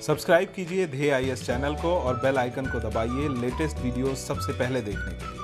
Subscribe कीजिए ध्येय IAS channel को और बेल आइकन को दबाइए लेटेस्ट वीडियो सबसे पहले देखने के लिए।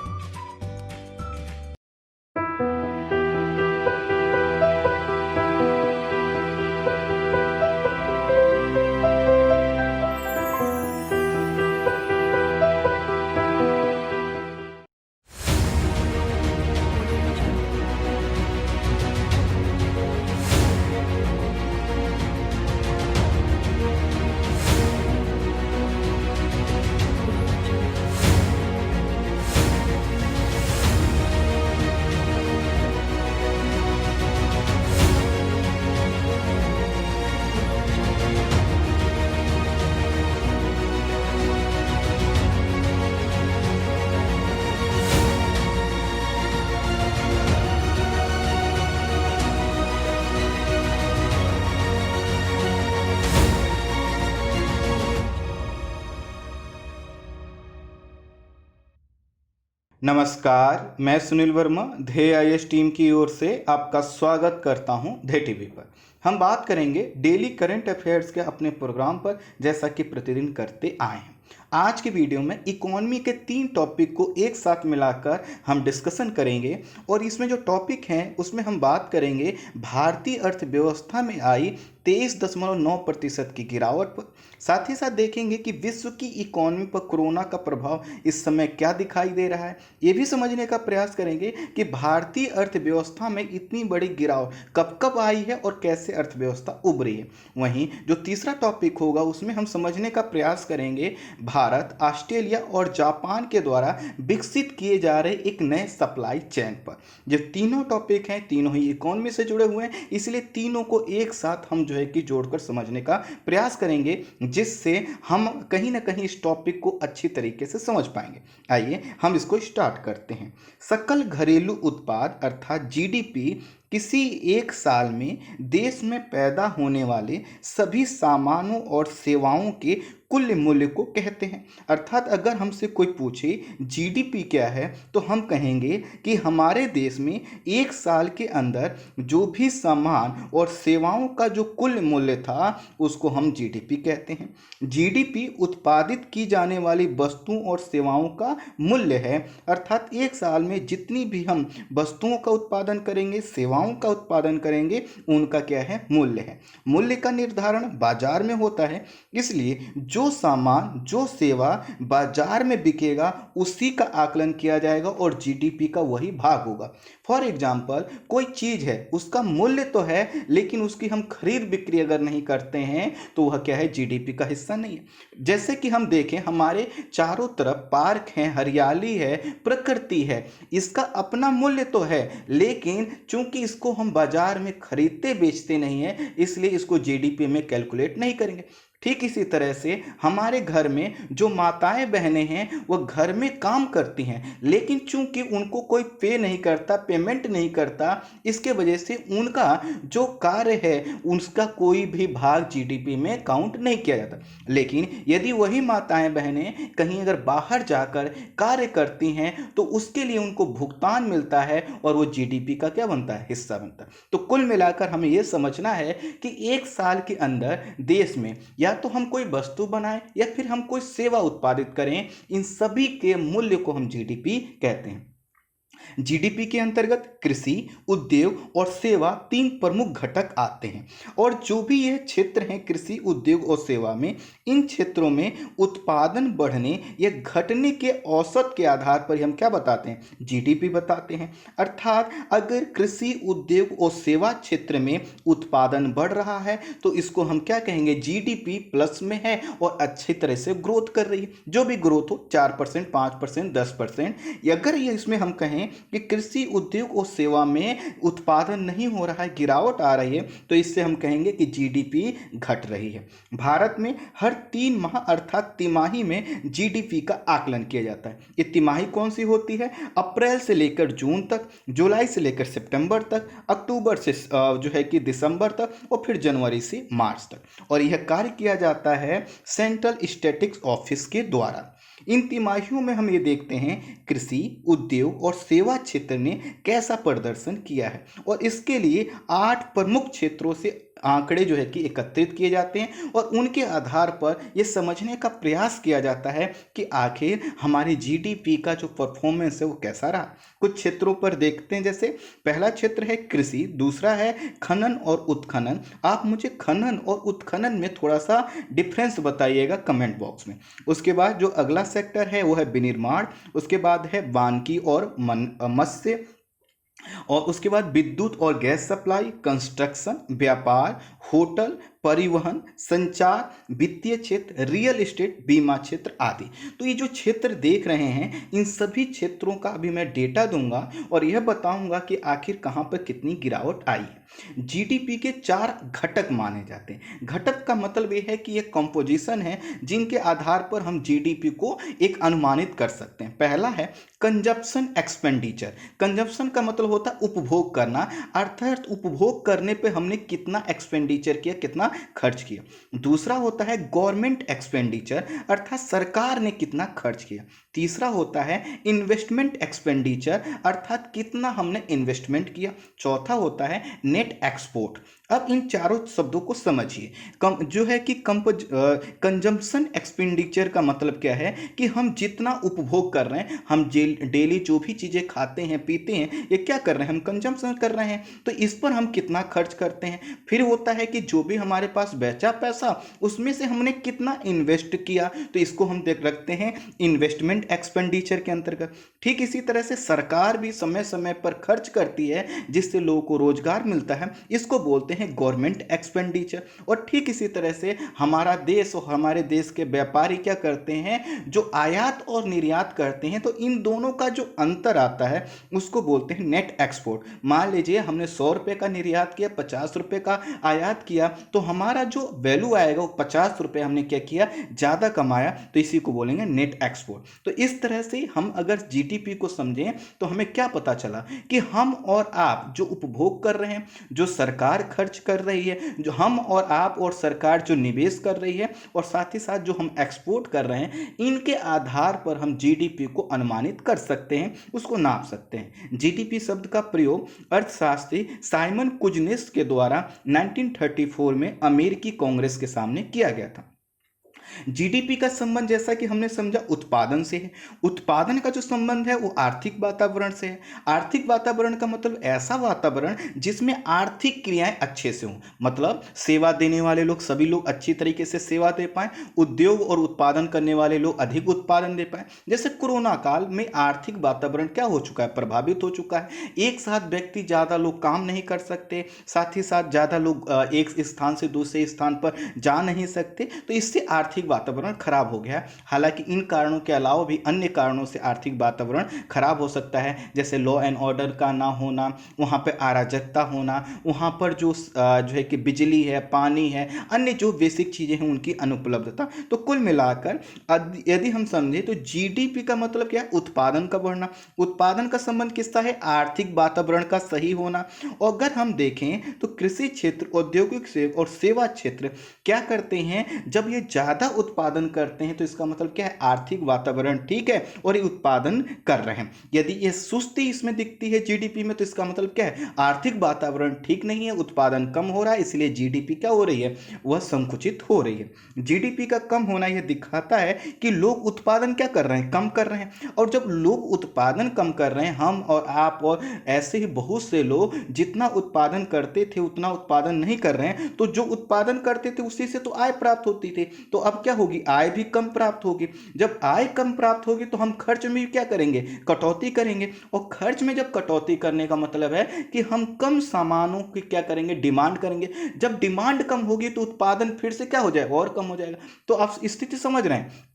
नमस्कार, मैं सुनील वर्मा ध्येय आईएएस टीम की ओर से आपका स्वागत करता हूं ध्येय टीवी पर। हम बात करेंगे डेली करंट अफेयर्स के अपने प्रोग्राम पर, जैसा कि प्रतिदिन करते आए हैं। आज की वीडियो में इकोनॉमी के 3 टॉपिक को एक साथ मिलाकर हम डिस्कशन करेंगे और इसमें जो टॉपिक हैं उसमें हम बात करेंगे भारतीय अर्थव्यवस्था में आई 23.9% की गिरावट पर। साथ ही साथ देखेंगे कि विश्व की इकोनॉमी पर कोरोना का प्रभाव इस समय क्या दिखाई दे रहा है। ये भी समझने का प्रयास करेंगे कि भारतीय अर्थव्यवस्था में इतनी बड़ी गिरावट कब कब आई है और कैसे अर्थव्यवस्था उभरी है। वहीं जो तीसरा टॉपिक होगा उसमें हम समझने का प्रयास करेंगे भारत, ऑस्ट्रेलिया और जापान के द्वारा विकसित किए जा रहे एक नए सप्लाई चेन पर। जो तीनों टॉपिक हैं तीनों ही इकोनॉमी से जुड़े हुए हैं, इसलिए तीनों को एक साथ हम जो है कि जोड़कर समझने का प्रयास करेंगे, जिससे हम कहीं ना कहीं इस टॉपिक को अच्छी तरीके से समझ पाएंगे। आइए हम इसको स्टार्ट करते हैं। सकल घरेलू उत्पाद अर्थात जीडीपी किसी एक साल में देश में पैदा होने वाले सभी सामानों और सेवाओं के कुल मूल्य को कहते हैं। अर्थात अगर हमसे कोई पूछे जीडीपी क्या है तो हम कहेंगे कि हमारे देश में एक साल के अंदर जो भी सामान और सेवाओं का जो कुल मूल्य था उसको हम जीडीपी कहते हैं। जीडीपी उत्पादित की जाने वाली वस्तुओं और सेवाओं का मूल्य है। अर्थात एक साल में जितनी भी हम वस्तुओं का उत्पादन करेंगे, सेवाओं का उत्पादन करेंगे, उनका क्या है, मूल्य है। मूल्य का निर्धारण बाजार में होता है, इसलिए जो सामान जो सेवा बाजार में बिकेगा उसी का आकलन किया जाएगा और जीडीपी का वही भाग होगा। फॉर एग्जाम्पल कोई चीज़ है, उसका मूल्य तो है लेकिन उसकी हम खरीद बिक्री अगर नहीं करते हैं तो वह क्या है, जीडीपी का हिस्सा नहीं है। जैसे कि हम देखें हमारे चारों तरफ पार्क हैं, हरियाली है, प्रकृति है, इसका अपना मूल्य तो है लेकिन चूंकि इसको हम बाजार में खरीदते बेचते नहीं है इसलिए इसको जीडीपी में कैलकुलेट नहीं करेंगे। ठीक इसी तरह से हमारे घर में जो माताएं बहनें हैं वह घर में काम करती हैं लेकिन चूंकि उनको कोई पे नहीं करता, पेमेंट नहीं करता, इसके वजह से उनका जो कार्य है उसका कोई भी भाग जीडीपी में काउंट नहीं किया जाता। लेकिन यदि वही माताएं बहनें कहीं अगर बाहर जाकर कार्य करती हैं तो उसके लिए उनको भुगतान मिलता है और वो जीडीपी का क्या बनता है, हिस्सा बनता है। तो कुल मिलाकर हमें यह समझना है कि एक साल के अंदर देश में या तो हम कोई वस्तु बनाएं या फिर हम कोई सेवा उत्पादित करें, इन सभी के मूल्य को हम जीडीपी कहते हैं। जीडीपी के अंतर्गत कृषि, उद्योग और सेवा 3 प्रमुख घटक आते हैं और जो भी यह क्षेत्र हैं कृषि, उद्योग और सेवा में, इन क्षेत्रों में उत्पादन बढ़ने या घटने के औसत के आधार पर हम क्या बताते हैं, जीडीपी बताते हैं। अर्थात अगर कृषि, उद्योग और सेवा क्षेत्र में उत्पादन बढ़ रहा है तो इसको हम क्या कहेंगे, जीडीपी प्लस में है और अच्छी तरह से ग्रोथ कर रही है। जो भी ग्रोथ हो 4%, 5%, 10%, अगर ये इसमें हम कहें कि कृषि, उद्योग और सेवा में उत्पादन नहीं हो रहा है, गिरावट आ रही है, तो इससे हम कहेंगे कि जीडीपी घट रही है। भारत में हर 3 माह अर्थात तिमाही में जीडीपी का आकलन किया जाता है। ये तिमाही कौन सी होती है, अप्रैल से लेकर जून तक, जुलाई से लेकर सितंबर तक, अक्टूबर से जो है कि दिसंबर तक और फिर जनवरी से मार्च तक। और यह कार्य किया जाता है सेंट्रल स्टैटिस्टिक्स ऑफिस के द्वारा। इन तिमाहियों में हम ये देखते हैं कृषि, उद्योग और सेवा क्षेत्र ने कैसा प्रदर्शन किया है और इसके लिए 8 प्रमुख क्षेत्रों से आंकड़े जो है कि एकत्रित किए जाते हैं और उनके आधार पर ये समझने का प्रयास किया जाता है कि आखिर हमारी जीडीपी का जो परफॉर्मेंस है वो कैसा रहा। कुछ क्षेत्रों पर देखते हैं, जैसे पहला क्षेत्र है कृषि, दूसरा है खनन और उत्खनन। आप मुझे खनन और उत्खनन में थोड़ा सा डिफरेंस बताइएगा कमेंट बॉक्स में। उसके बाद जो अगला सेक्टर है वो है विनिर्माण, उसके बाद है वानिकी और मत्स्य, और उसके बाद विद्युत और गैस सप्लाई, कंस्ट्रक्शन, व्यापार, होटल, परिवहन, संचार, वित्तीय क्षेत्र, रियल एस्टेट, बीमा क्षेत्र आदि। तो ये जो क्षेत्र देख रहे हैं, इन सभी क्षेत्रों का अभी मैं डेटा दूंगा और यह बताऊंगा कि आखिर कहां पर कितनी गिरावट आई है। जीडीपी के 4 घटक माने जाते हैं। घटक का मतलब यह है कि ये कंपोजिशन है जिनके आधार पर हम जीडीपी को एक अनुमानित कर सकते हैं। पहला है कंजप्शन एक्सपेंडिचर। कंजप्शन का मतलब होता है उपभोग करना, अर्थात उपभोग करने पे हमने कितना एक्सपेंडिचर किया, कितना खर्च किया। दूसरा होता है गवर्नमेंट एक्सपेंडिचर, अर्थात सरकार ने कितना खर्च किया। तीसरा होता है इन्वेस्टमेंट एक्सपेंडिचर, अर्थात कितना हमने इन्वेस्टमेंट किया। चौथा होता है नेट एक्सपोर्ट। अब इन चारों शब्दों को समझिए। जो है कि कंजम्पशन एक्सपेंडिचर का मतलब क्या है कि हम जितना उपभोग कर रहे हैं, हम डेली जो भी चीज़ें खाते हैं पीते हैं, ये क्या कर रहे हैं, हम कंजम्पशन कर रहे हैं, तो इस पर हम कितना खर्च करते हैं। फिर होता है कि जो भी हमारे पास बचा पैसा उसमें से हमने कितना इन्वेस्ट किया, तो इसको हम देख रखते हैं इन्वेस्टमेंट एक्सपेंडिचर के अंतर्गत। ठीक इसी तरह से सरकार भी समय समय पर खर्च करती है जिससे लोगों को रोजगार मिलता है, इसको बोलते हैं गवर्नमेंट एक्सपेंडिचर। और ठीक इसी तरह से हमारा देश और हमारे देश के व्यापारी क्या करते हैं, जो आयात और निर्यात करते हैं, तो इन दोनों का जो अंतर आता है उसको बोलते हैं नेट एक्सपोर्ट। मान लीजिए हमने 100 रुपये का निर्यात किया, 50 रुपये का आयात किया, तो हमारा जो वैल्यू आएगा वो 50 रुपये हमने क्या किया, ज़्यादा कमाया, तो इसी को बोलेंगे नेट एक्सपोर्ट। तो इस तरह से हम अगर जीडीपी को समझें तो हमें क्या पता चला कि हम और आप जो उपभोग कर रहे हैं, जो सरकार खर्च कर रही है, जो हम और आप और सरकार जो निवेश कर रही है, और साथ ही साथ जो हम एक्सपोर्ट कर रहे हैं, इनके आधार पर हम जीडीपी को अनुमानित कर सकते हैं, उसको नाप सकते हैं। जीडीपी शब्द का प्रयोग अर्थशास्त्री साइमन कुजनेस के द्वारा 1934 में अमेरिकी कांग्रेस के सामने किया गया था। जीडीपी का संबंध जैसा कि हमने समझा उत्पादन से है। उत्पादन का जो संबंध है वो आर्थिक वातावरण से है। आर्थिक वातावरण का मतलब ऐसा वातावरण जिसमें आर्थिक क्रियाएं अच्छे से हों, मतलब सेवा देने वाले लोग, सभी लोग अच्छी तरीके से सेवा दे पाएं, उद्योग और उत्पादन करने वाले लोग अधिक उत्पादन दे पाएं। जैसे कोरोना काल में आर्थिक वातावरण क्या हो चुका है, प्रभावित हो चुका है। एक साथ व्यक्ति ज़्यादा लोग काम नहीं कर सकते, साथ ही साथ ज़्यादा लोग एक स्थान से दूसरे स्थान पर जा नहीं सकते, तो इससे आर्थिक वातावरण खराब हो गया। हालांकि इन कारणों के अलावा भी अन्य कारणों से आर्थिक वातावरण खराब हो सकता है, जैसे लॉ एंड ऑर्डर का ना होना, वहाँ पे अराजकता होना, वहाँ पर जो है कि बिजली है, पानी है, अन्य जो बेसिक चीज़ें हैं उनकी अनुपलब्धता। तो कुल मिलाकर यदि हम समझें तो जीडीपी का मतलब क्या है, उत्पादन का बढ़ना। उत्पादन का संबंध किसका है, आर्थिक वातावरण का सही होना। और अगर हम देखें तो कृषि क्षेत्र, औद्योगिक और सेवा क्षेत्र क्या करते हैं, जब ये ज़्यादा उत्पादन करते हैं तो इसका मतलब क्या है, आर्थिक वातावरण ठीक है और ये उत्पादन कर रहे हैं। यदि ये सुस्ती इसमें दिखती है जीडीपी में तो इसका मतलब क्या है, आर्थिक वातावरण ठीक नहीं है, उत्पादन कम हो रहा है, इसलिए जीडीपी क्या हो रही है, वह संकुचित हो रही है। जीडीपी का कम होना यह दिखाता है कि लोग उत्पादन क्या कर रहे हैं, कम कर रहे हैं। और जब लोग उत्पादन कम कर रहे हैं, हम और आप और ऐसे ही बहुत से लोग जितना उत्पादन करते थे उतना उत्पादन नहीं कर रहे हैं, तो जो उत्पादन करते थे उसी से तो आय प्राप्त होती थी, तो अब क्या होगी, आय भी कम प्राप्त होगी। जब आय कम प्राप्त होगी तो हम खर्च में भी क्या करेंगे, कटौती करेंगे। और खर्च में जब कटौती करने का मतलब है कि हम कम सामानों की क्या करेंगे, डिमांड करेंगे। जब डिमांड कम होगी तो उत्पादन फिर से क्या हो जाएगा, और कम हो जाएगा। तो आप स्थिति समझ रहे हैं।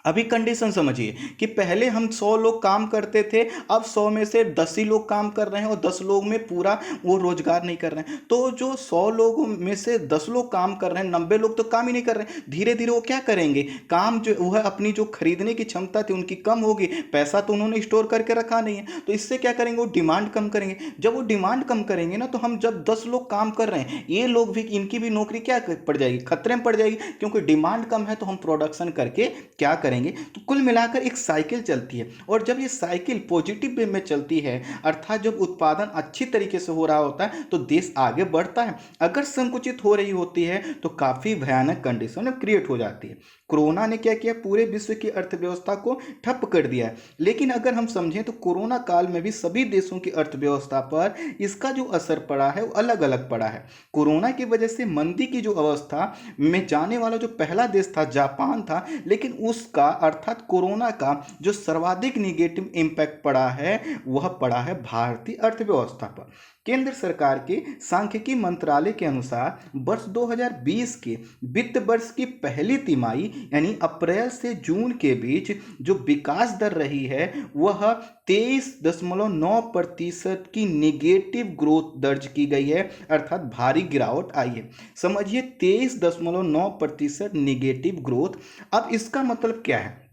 अभी कंडीशन समझिए कि पहले हम 100 लोग काम करते थे, अब 100 में से 10 ही लोग काम कर रहे हैं और 10 लोग में पूरा वो रोजगार नहीं कर रहे हैं। तो जो 100 लोगों में से 10 लोग काम कर रहे हैं, 90 लोग तो काम ही नहीं कर रहे हैं। धीरे धीरे वो क्या करेंगे, काम जो वह अपनी जो खरीदने की क्षमता थी उनकी कम होगी, पैसा तो उन्होंने स्टोर करके रखा नहीं है, तो इससे क्या करेंगे, वो डिमांड कम करेंगे। जब वो डिमांड कम करेंगे ना, तो हम जब 10 लोग काम कर रहे हैं, ये लोग भी, इनकी भी नौकरी क्या पड़ जाएगी, खतरे में पड़ जाएगी, क्योंकि डिमांड कम है। तो हम प्रोडक्शन करके क्या करेंगे, करेंगे तो कुल मिलाकर एक साइकिल चलती है, और जब ये साइकिल पॉजिटिव वे में चलती है, अर्थात जब उत्पादन अच्छी तरीके से हो रहा होता है तो देश आगे बढ़ता है। अगर संकुचित हो रही होती है तो काफ़ी भयानक कंडीशन क्रिएट हो जाती है। कोरोना ने क्या किया, पूरे विश्व की अर्थव्यवस्था को ठप कर दिया है। लेकिन अगर हम समझें तो कोरोना काल में भी सभी देशों की अर्थव्यवस्था पर इसका जो असर पड़ा है वो अलग अलग पड़ा है। कोरोना की वजह से मंदी की जो अवस्था में जाने वाला जो पहला देश था जापान था, लेकिन उसका अर्थात कोरोना का जो सर्वाधिक निगेटिव इम्पैक्ट पड़ा है वह पड़ा है भारतीय अर्थव्यवस्था पर। केंद्र सरकार के सांख्यिकी मंत्रालय के अनुसार वर्ष 2020 के वित्त वर्ष की पहली तिमाही यानी अप्रैल से जून के बीच जो विकास दर रही है वह 23.9% की नेगेटिव ग्रोथ दर्ज की गई है, अर्थात भारी गिरावट आई है। समझिए 23.9% नेगेटिव ग्रोथ। अब इसका मतलब क्या है?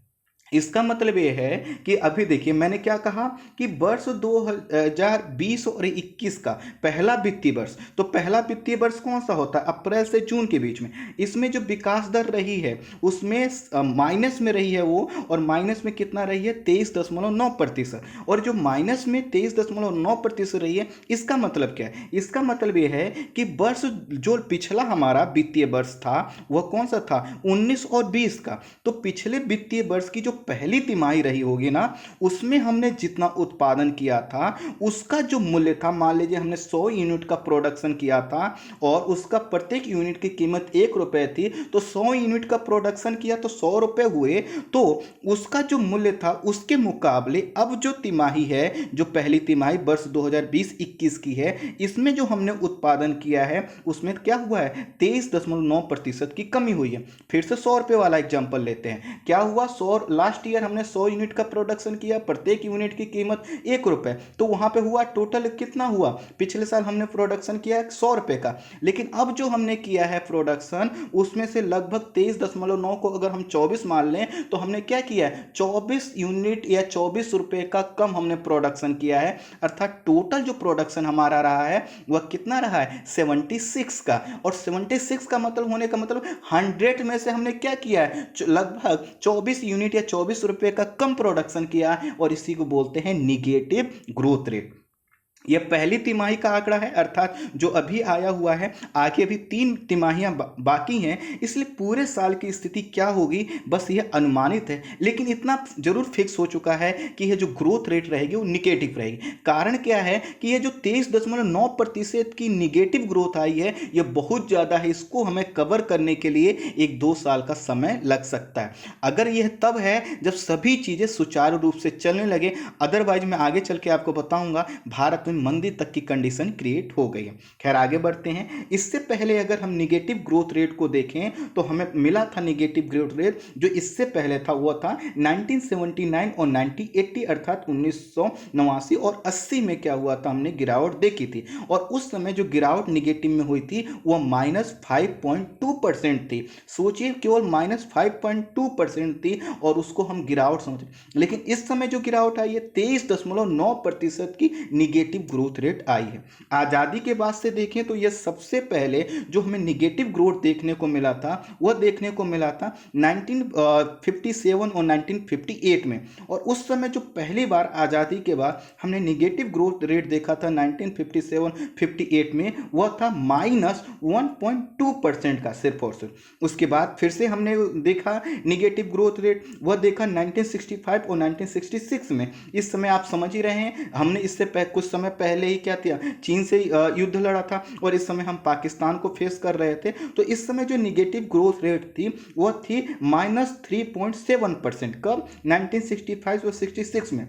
इसका मतलब ये है कि अभी देखिए मैंने क्या कहा कि वर्ष 2020 और 21 का पहला वित्तीय वर्ष, तो पहला वित्तीय वर्ष कौन सा होता है? अप्रैल से जून के बीच में। इसमें जो विकास दर रही है उसमें माइनस में रही है वो, और माइनस में कितना रही है? 23.9%। और जो माइनस में 23.9% रही है, इसका मतलब क्या है? इसका मतलब ये है कि वर्ष जो पिछला हमारा वित्तीय वर्ष था वह कौन सा था? 19 और 20 का। तो पिछले वित्तीय वर्ष की जो पहली तिमाही रही होगी ना, उसमें हमने जितना उत्पादन किया था उसका जो मूल्य था, मान लीजिए हमने 100 यूनिट का प्रोडक्शन किया था और उसका प्रत्येक यूनिट की कीमत 1 रुपए थी, तो 100 यूनिट का प्रोडक्शन किया तो 100 रुपए हुए। तो उसका जो मूल्य था उसके मुकाबले अब जो तिमाही है, जो पहली तिमाही वर्ष 2020-21 की है, इसमें जो हमने उत्पादन किया है उसमें क्या हुआ है? 23.9% की कमी हुई है। फिर से 100 रुपए वाला एग्जांपल लेते हैं। क्या हुआ? 100 लास्ट ईयर हमने 100 यूनिट का प्रोडक्शन किया, प्रत्येक यूनिट की कीमत 1 रुपए, तो वहां पे हुआ टोटल कितना हुआ? पिछले साल हमने प्रोडक्शन किया 100 रुपए का, लेकिन अब जो हमने किया है प्रोडक्शन उसमें से लगभग 23.9 को अगर हम 24 मान लें तो हमने क्या किया है? 24 यूनिट या 24 रुपए का कम हमने प्रोडक्शन किया है, अर्थात टोटल जो प्रोडक्शन हमारा रहा है वह कितना रहा है? 76 का। और 76 का मतलब होने का मतलब 100 में से हमने क्या किया है? लगभग 24 यूनिट या 24 रुपए का कम प्रोडक्शन किया, और इसी को बोलते हैं निगेटिव ग्रोथ रेट। यह पहली तिमाही का आंकड़ा है, अर्थात जो अभी आया हुआ है। आगे अभी 3 तिमाहियां बाकी हैं, इसलिए पूरे साल की स्थिति क्या होगी बस यह अनुमानित है। लेकिन इतना जरूर फिक्स हो चुका है कि यह जो ग्रोथ रेट रहेगी वो निगेटिव रहेगी। कारण क्या है कि यह जो 23.9% की निगेटिव ग्रोथ आई है यह बहुत ज़्यादा है। इसको हमें कवर करने के लिए 1-2 साल का समय लग सकता है। अगर यह तब है जब सभी चीज़ें सुचारू रूप से चलने लगे, अदरवाइज मैं आगे चल के आपको बताऊंगा भारत में मंदी तक की कंडीशन क्रिएट हो गई है। खैर आगे बढ़ते हैं। इससे पहले अगर हम निगेटिव ग्रोथ रेट को देखें तो हमें मिला था निगेटिव ग्रोथ रेट जो इससे पहले था वो था 1979 और 1980, अर्थात 1989 और 80 में क्या हुआ था? हमने गिरावट देखी थी, और उस समय जो गिरावट निगेटिव में हुई थी वह -5.2% थी। सोचिए केवल -5.2% थी और उसको हम गिरावट समझे, लेकिन इस समय जो गिरावट आई है 23.9% की निगेटिव ग्रोथ रेट आई है। आज़ादी के बाद से देखें तो यह सबसे पहले जो हमें निगेटिव ग्रोथ देखने को मिला था वह देखने को मिला था 1957 और 1958 में, और उस समय जो पहली बार आज़ादी के बाद हमने निगेटिव ग्रोथ रेट देखा था 1957-58 में, वह था -1.2% का सिर्फ और सिर्फ। उसके बाद फिर से हमने देखा निगेटिव ग्रोथ रेट, वह देखा 1965 और 1966 में। इस समय आप समझ ही रहे हैं, हमने इससे कुछ समय पहले ही क्या किया? चीन से युद्ध लड़ा था, और इस समय हम पाकिस्तान को फेस कर रहे थे। तो इस समय जो निगेटिव ग्रोथ रेट थी वह थी -3.7%। कब? 1965 और 66 में।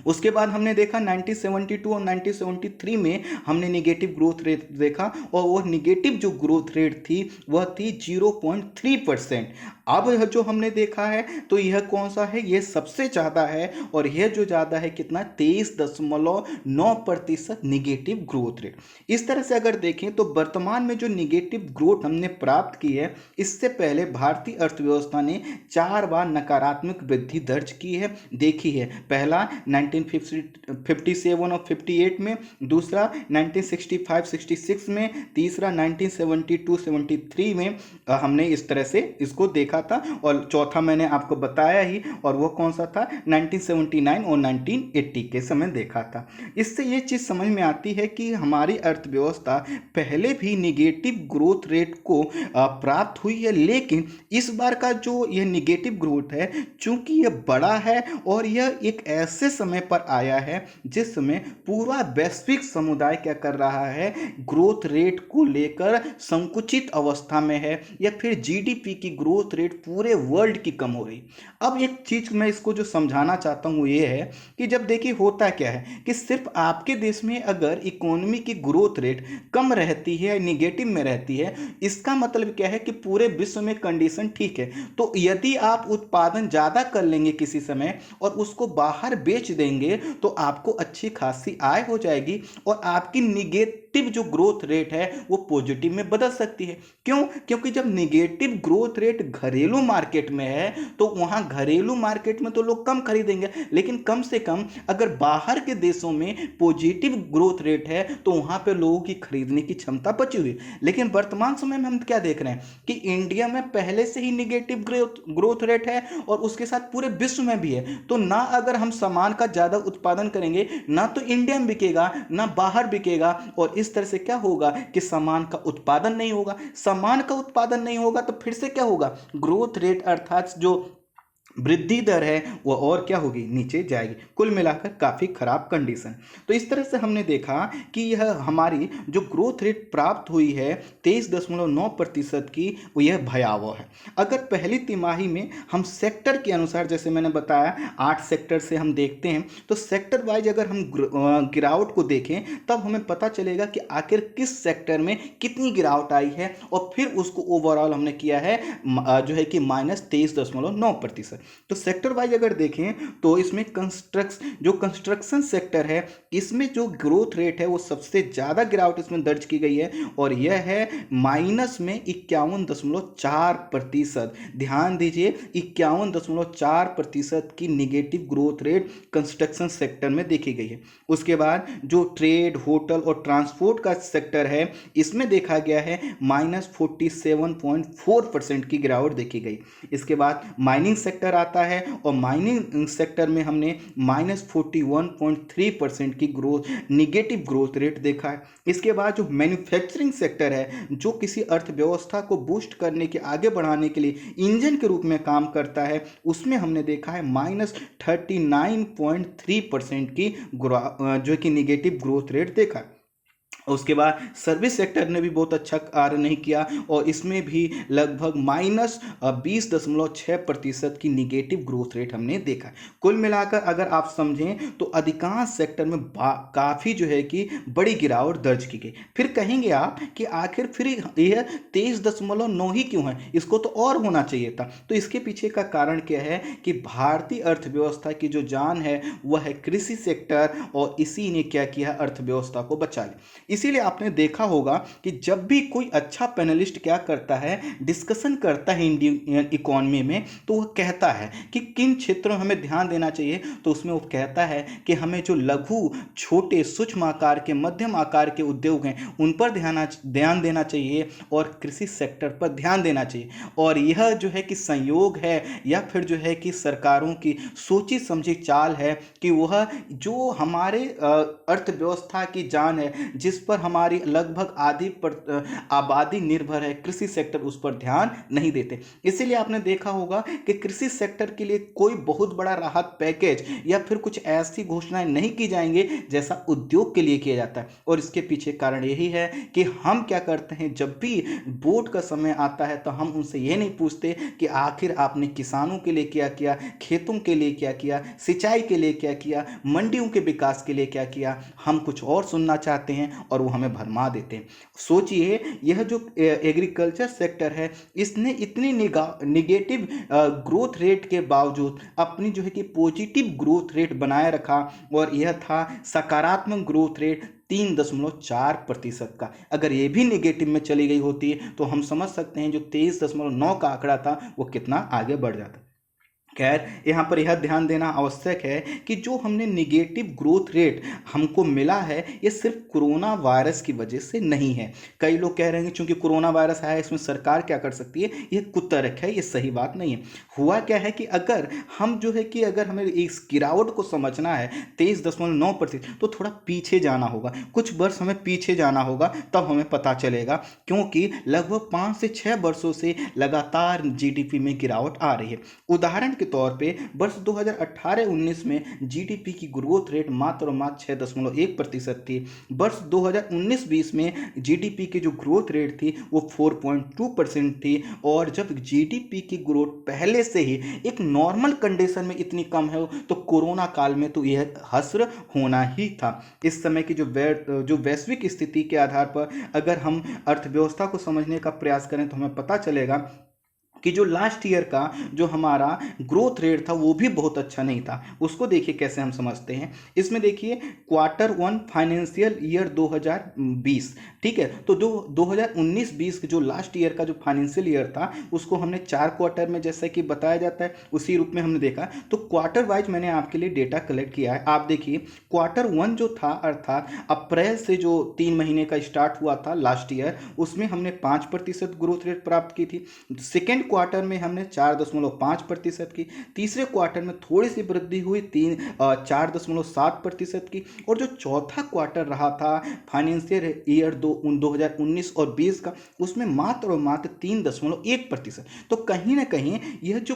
उसके बाद हमने देखा 1972 और 1973 में हमने निगेटिव ग्रोथ रेट देखा, और वह निगेटिव जो ग्रोथ रेट थी वह थी 0.3%। अब जो हमने देखा है तो यह कौन सा है? यह सबसे ज़्यादा है, और यह जो ज़्यादा है कितना? 23.9% निगेटिव ग्रोथ रेट। इस तरह से अगर देखें तो वर्तमान में जो निगेटिव ग्रोथ हमने प्राप्त की है, इससे पहले भारतीय अर्थव्यवस्था ने 4 बार नकारात्मक वृद्धि दर्ज की है, देखी है। पहला 1957 और 58 में, दूसरा 1965-66 में, तीसरा 1972-73 में हमने इस तरह से इसको देखा था, और चौथा मैंने आपको बताया ही, और वो कौन सा था, 1979 और 1980 के समय देखा था। इससे ये चीज़ समझ में आती है कि हमारी अर्थव्यवस्था पहले भी निगेटिव ग्रोथ रेट को प्राप्त हुई है, लेकिन इस बार का जो यह निगेटिव ग्रोथ है, चूंकि यह बड़ा है और यह एक ऐसे समय पर आया है जिस समय पूरा वैश्विक समुदाय क्या कर रहा है, ग्रोथ रेट को लेकर संकुचित अवस्था में है, या फिर जीडीपी की ग्रोथ रेट पूरे वर्ल्ड की कम हो रही। अब एक चीज मैं इसको जो समझाना चाहता हूँ ये है कि जब देखिए होता क्या है कि सिर्फ आपके देश में अगर इकोनॉमी की ग्रोथ रेट कम रहती है, निगेटिव में रहती है, इसका मतलब क्या है कि पूरे विश्व में कंडीशन ठीक है। तो यदि आप उत्पादन ज़्यादा कर लेंगे किसी समय और उसको बाहर बेच देंगे, तो आपको अच्छी खासी आय हो जाएगी और आपकी निगेटिव जो ग्रोथ रेट है वो पॉजिटिव में बदल सकती है। क्यों? क्योंकि जब निगेटिव ग्रोथ रेट घरेलू मार्केट में है तो वहां घरेलू मार्केट में तो लोग कम खरीदेंगे, लेकिन कम से कम अगर बाहर के देशों में पॉजिटिव ग्रोथ रेट है तो वहां पे लोगों की खरीदने की क्षमता बची हुई। लेकिन वर्तमान समय में हम क्या देख रहे हैं कि इंडिया में पहले से ही निगेटिव ग्रोथ रेट है और उसके साथ पूरे विश्व में भी है। तो ना अगर हम सामान का ज्यादा उत्पादन करेंगे, ना तो इंडिया में बिकेगा ना बाहर बिकेगा, और इस तरह से क्या होगा कि सामान का उत्पादन नहीं होगा। सामान का उत्पादन नहीं होगा तो फिर से क्या होगा, ग्रोथ रेट अर्थात जो वृद्धि दर है वो और क्या होगी, नीचे जाएगी। कुल मिलाकर काफ़ी खराब कंडीशन। तो इस तरह से हमने देखा कि यह हमारी जो ग्रोथ रेट प्राप्त हुई है 23.9% की, वो यह भयावह है। अगर पहली तिमाही में हम सेक्टर के अनुसार, जैसे मैंने बताया 8 सेक्टर से हम देखते हैं, तो सेक्टर वाइज अगर हम गिरावट को देखें तब हमें पता चलेगा कि आखिर किस सेक्टर में कितनी गिरावट आई है, और फिर उसको ओवरऑल हमने किया है जो है कि -23.9%। तो सेक्टर वाइज अगर देखें तो इसमें कंस्ट्रक्शन सेक्टर है, इसमें जो ग्रोथ रेट है वो सबसे ज़्यादा गिरावट इसमें दर्ज की गई है, और यह है -51.4%। ध्यान दीजिए 51.4% की negative growth rate construction sector में देखी गई है। उसके बाद जो ट्रेड, होटल और ट्रांसपोर्ट का सेक्टर है, इसमें देखा गया है -47.4% की गिरावट देखी गई। इसके बाद माइनिंग सेक्टर आता है, और माइनिंग सेक्टर में हमने -41.3% की निगेटिव ग्रोथ रेट देखा है। इसके बाद जो मैन्युफैक्चरिंग सेक्टर है, जो किसी अर्थव्यवस्था को बूस्ट करने के, आगे बढ़ाने के लिए इंजन के रूप में काम करता है, उसमें हमने देखा है -39.3% की जो कि निगेटिव ग्रोथ रेट देखा है। उसके बाद सर्विस सेक्टर ने भी बहुत अच्छा कार्य नहीं किया, और इसमें भी लगभग -20.6% की निगेटिव ग्रोथ रेट हमने देखा। कुल मिलाकर अगर आप समझें तो अधिकांश सेक्टर में काफ़ी जो है कि बड़ी गिरावट दर्ज की गई। फिर कहेंगे आप कि आखिर फिर यह 23.9 ही क्यों है, इसको तो और होना चाहिए था। तो इसके पीछे का कारण क्या है कि भारतीय अर्थव्यवस्था की जो जान है वह है कृषि सेक्टर, और इसी ने क्या किया, अर्थव्यवस्था को बचा लिया। इसीलिए आपने देखा होगा कि जब भी कोई अच्छा पैनलिस्ट क्या करता है, डिस्कशन करता है इंडियन इकोनॉमी में, तो वह कहता है कि किन क्षेत्रों में हमें ध्यान देना चाहिए। तो उसमें वो कहता है कि हमें जो लघु, छोटे, सूक्ष्म आकार के, मध्यम आकार के उद्योग हैं उन पर ध्यान देना चाहिए, और कृषि सेक्टर पर ध्यान देना चाहिए। और यह जो है कि संयोग है, या फिर जो है कि सरकारों की सोची समझी चाल है कि वह जो हमारे अर्थव्यवस्था की जान है, जिस पर हमारी लगभग आधी आबादी निर्भर है, कृषि सेक्टर, उस पर ध्यान नहीं देते। इसीलिए आपने देखा होगा कि कृषि सेक्टर के लिए कोई बहुत बड़ा राहत पैकेज या फिर कुछ ऐसी घोषणाएं नहीं की जाएंगे जैसा उद्योग के लिए किया जाता है। और इसके पीछे कारण यही है कि हम क्या करते हैं, जब भी वोट का समय आता है तो हम उनसे ये नहीं पूछते कि आखिर आपने किसानों के लिए क्या किया, खेतों के लिए क्या किया, सिंचाई के लिए क्या किया, मंडियों के विकास के लिए क्या किया। हम कुछ और सुनना चाहते हैं और वो हमें भरमा देते हैं। सोचिए, यह जो एग्रीकल्चर सेक्टर है, इसने इतनी निगेटिव ग्रोथ रेट के बावजूद अपनी जो है कि पॉजिटिव ग्रोथ रेट बनाए रखा, और यह था सकारात्मक ग्रोथ रेट 3.4% का। अगर ये भी निगेटिव में चली गई होती तो हम समझ सकते हैं जो 23.9 का आंकड़ा था वो कितना आगे बढ़ जाता। खैर यहाँ पर यह ध्यान देना आवश्यक है कि जो हमने निगेटिव ग्रोथ रेट हमको मिला है ये सिर्फ कोरोना वायरस की वजह से नहीं है। कई लोग कह रहे हैं कि चूंकि कोरोना वायरस आया है इसमें सरकार क्या कर सकती है, ये कुतर्क है, ये सही बात नहीं है। हुआ क्या है कि अगर हम जो है कि अगर हमें इस गिरावट को समझना है 23.9%, तो थोड़ा पीछे जाना होगा, कुछ वर्ष हमें पीछे जाना होगा, तब हमें पता चलेगा। क्योंकि लगभग 5 से 6 वर्षों से लगातार जीडीपी में गिरावट आ रही है। उदाहरण के तौर पे वर्ष 2018-19 में जीडीपी की ग्रोथ रेट मात्र 6.1% थी। वर्ष 2019-20 में जीडीपी की जो ग्रोथ रेट थी वो 4.2% थी। और जब जीडीपी की ग्रोथ पहले से ही एक नॉर्मल कंडीशन में इतनी कम है तो कोरोना काल में तो यह हस्र होना ही था। इस समय की जो वैश्विक स्थिति के आधार पर अगर हम अर्थव्यवस्था को समझने का प्रयास करें तो हमें पता चलेगा कि जो लास्ट ईयर का जो हमारा ग्रोथ रेट था वो भी बहुत अच्छा नहीं था। उसको देखिए कैसे हम समझते हैं। इसमें देखिए Q1 फाइनेंशियल ईयर 2020, ठीक है, तो जो 2019-20 जो लास्ट ईयर का जो फाइनेंशियल ईयर था उसको हमने 4 क्वार्टर में जैसा कि बताया जाता है उसी रूप में हमने देखा। तो क्वार्टर वाइज मैंने आपके लिए डेटा कलेक्ट किया है। आप देखिए Q1 जो था अर्थात अप्रैल से जो 3 महीने का स्टार्ट हुआ था लास्ट ईयर, उसमें हमने 5% ग्रोथ रेट प्राप्त की थी। सेकेंड क्वार्टर में हमने 4.5% की। तीसरे क्वार्टर में थोड़ी सी वृद्धि हुई 4.7% की। और जो चौथा क्वार्टर रहा था फाइनेंशियल ईयर 2019 और 20 का, उसमें मात्र और मात्र 3.1%। तो कहीं ना कहीं यह जो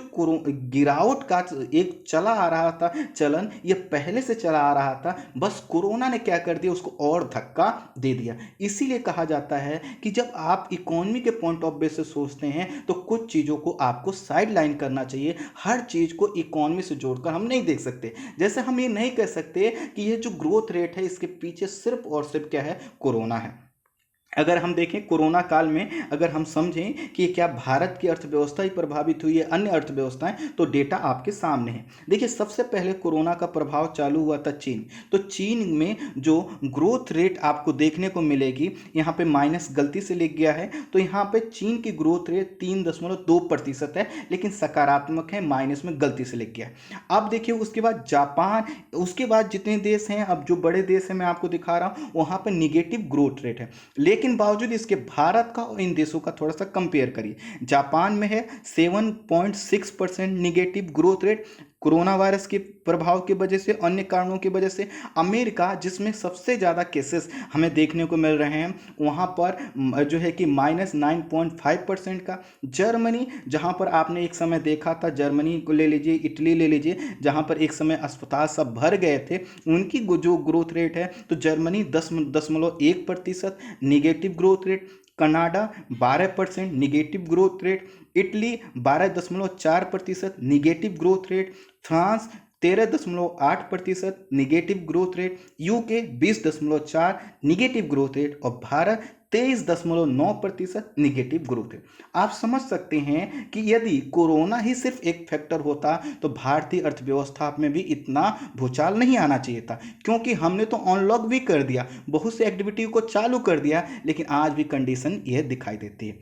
गिरावट का एक चला आ रहा था चलन, यह पहले से चला आ रहा था, बस कोरोना ने क्या कर दिया, उसको और धक्का दे दिया। इसीलिए कहा जाता है कि जब आप इकोनॉमी के पॉइंट ऑफ व्यू से सोचते हैं तो कुछ चीज़ों को आपको साइड लाइन करना चाहिए। हर चीज़ को इकोनॉमी से जोड़कर हम नहीं देख सकते। जैसे हम ये नहीं कह सकते कि ये जो ग्रोथ रेट है इसके पीछे सिर्फ और सिर्फ क्या है, कोरोना है। अगर हम देखें कोरोना काल में, अगर हम समझें कि क्या भारत की अर्थव्यवस्था ही प्रभावित हुई है, अन्य अर्थव्यवस्थाएं, तो डेटा आपके सामने है। देखिए सबसे पहले कोरोना का प्रभाव चालू हुआ था चीन। तो चीन में जो ग्रोथ रेट आपको देखने को मिलेगी, यहाँ पे माइनस गलती से लिख गया है, तो यहाँ पे चीन की ग्रोथ रेट 3.2% है, लेकिन सकारात्मक है, माइनस में गलती से लिख गया है। अब देखिए उसके बाद जापान, उसके बाद जितने देश हैं, अब जो बड़े देश हैं मैं आपको दिखा रहा हूँ, वहाँ पर निगेटिव ग्रोथ रेट है। लेकिन बावजूद इसके भारत का और इन देशों का थोड़ा सा कंपेयर करिए। जापान में है 7.6% negative growth rate corona virus के प्रभाव की वजह से, अन्य कारणों की वजह से। अमेरिका जिसमें सबसे ज़्यादा केसेस हमें देखने को मिल रहे हैं, वहाँ पर जो है कि -9.5% का। जर्मनी, जहाँ पर आपने एक समय देखा था, जर्मनी को ले लीजिए, इटली ले लीजिए, जहाँ पर एक समय अस्पताल सब भर गए थे, उनकी जो ग्रोथ रेट है तो Germany 10.1% negative growth rate. Canada 12% negative growth rate. Italy 12.4% negative growth rate. France 13.8% negative growth rate. UK 20.4 negative growth rate. और भारत 23.9% निगेटिव ग्रोथ रेट। आप समझ सकते हैं कि यदि कोरोना ही सिर्फ एक फैक्टर होता तो भारतीय अर्थव्यवस्था में भी इतना भूचाल नहीं आना चाहिए था। क्योंकि हमने तो अनलॉक भी कर दिया, बहुत से एक्टिविटी को चालू कर दिया, लेकिन आज भी कंडीशन यह दिखाई देती है।